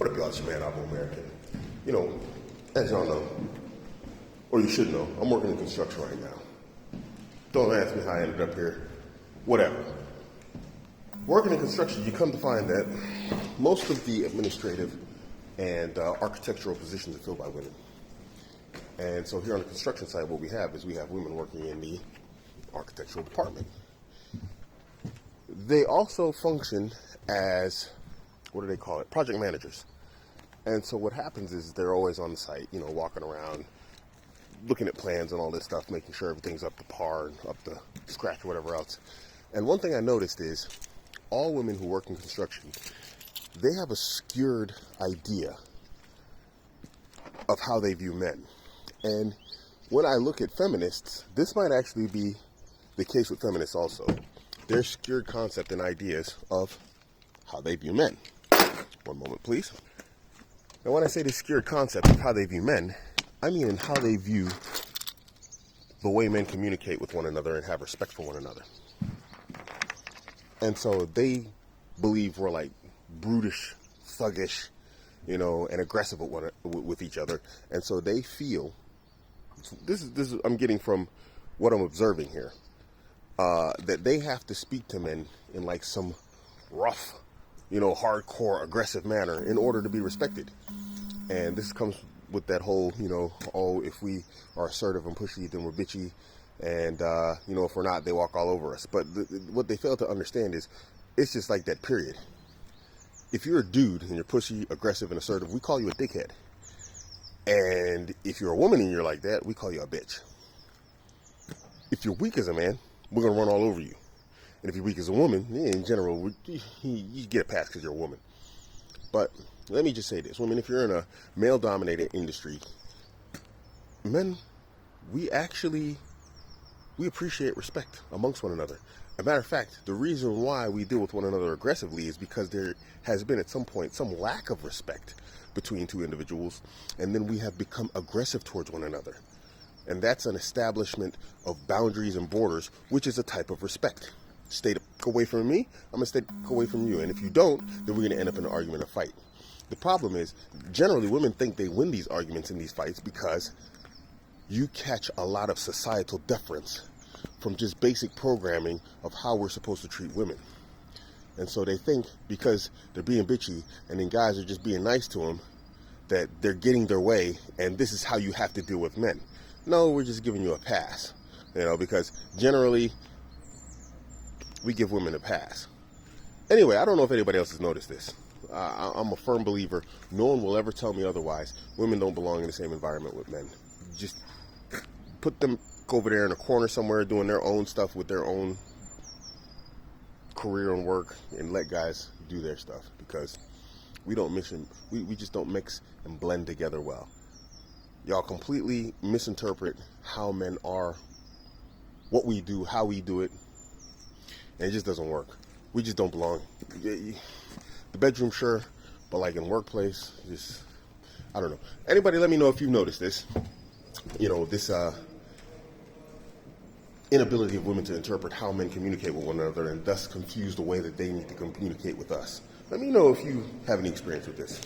What up, y'all? It's your man, Abuamerican. You know, as y'all know, or you should know, I'm working in construction right now. Don't ask me how I ended up here. Whatever. Working in construction, you come to find that most of the administrative and architectural positions are filled by women. And so here on the construction site, what we have is we have women working in the architectural department. They also function as, what do they call it, project managers. And so what happens is they're always on the site, you know, walking around, looking at plans and all this stuff, making sure everything's up to par and up to scratch or whatever else. And one thing I noticed is all women who work in construction, they have a skewed idea of how they view men. And when I look at feminists, this might actually be the case with feminists also. Their skewed concept and ideas of how they view men. One moment, please. Now, when I say the skewed concept of how they view men, I mean in how they view the way men communicate with one another and have respect for one another. And so they believe we're like brutish, thuggish, you know, and aggressive with each other. And so they feel, this is I'm getting from what I'm observing here, that they have to speak to men in like some rough, you know, hardcore, aggressive manner in order to be respected. And this comes with that whole, you know, oh, if we are assertive and pushy, then we're bitchy. And, you know, if we're not, they walk all over us. But what they fail to understand is it's just like that, period. If you're a dude and you're pushy, aggressive, and assertive, we call you a dickhead. And if you're a woman and you're like that, we call you a bitch. If you're weak as a man, we're going to run all over you. And if you're weak as a woman, in general, you get a pass because you're a woman. But let me just say this. Women, if you're in a male-dominated industry, men, we appreciate respect amongst one another. As a matter of fact, the reason why we deal with one another aggressively is because there has been at some point some lack of respect between two individuals, and then we have become aggressive towards one another. And that's an establishment of boundaries and borders, which is a type of respect. Stay away from me, I'm going to stay away from you. And if you don't, then we're going to end up in an argument or fight. The problem is, generally, women think they win these arguments and these fights because you catch a lot of societal deference from just basic programming of how we're supposed to treat women. And so they think because they're being bitchy and then guys are just being nice to them, that they're getting their way and this is how you have to deal with men. No, we're just giving you a pass, you know, because generally we give women a pass. Anyway, I don't know if anybody else has noticed this. I'm a firm believer. No one will ever tell me otherwise. Women don't belong in the same environment with men. Just put them over there in a corner somewhere doing their own stuff with their own career and work and let guys do their stuff, because we don't mix and we just don't mix and blend together well. Y'all completely misinterpret how men are, what we do, how we do it, and it just doesn't work. We just don't belong. The bedroom, sure, but like in workplace, just, I don't know. Anybody let me know if you've noticed this. You know, this inability of women to interpret how men communicate with one another and thus confuse the way that they need to communicate with us. Let me know if you have any experience with this.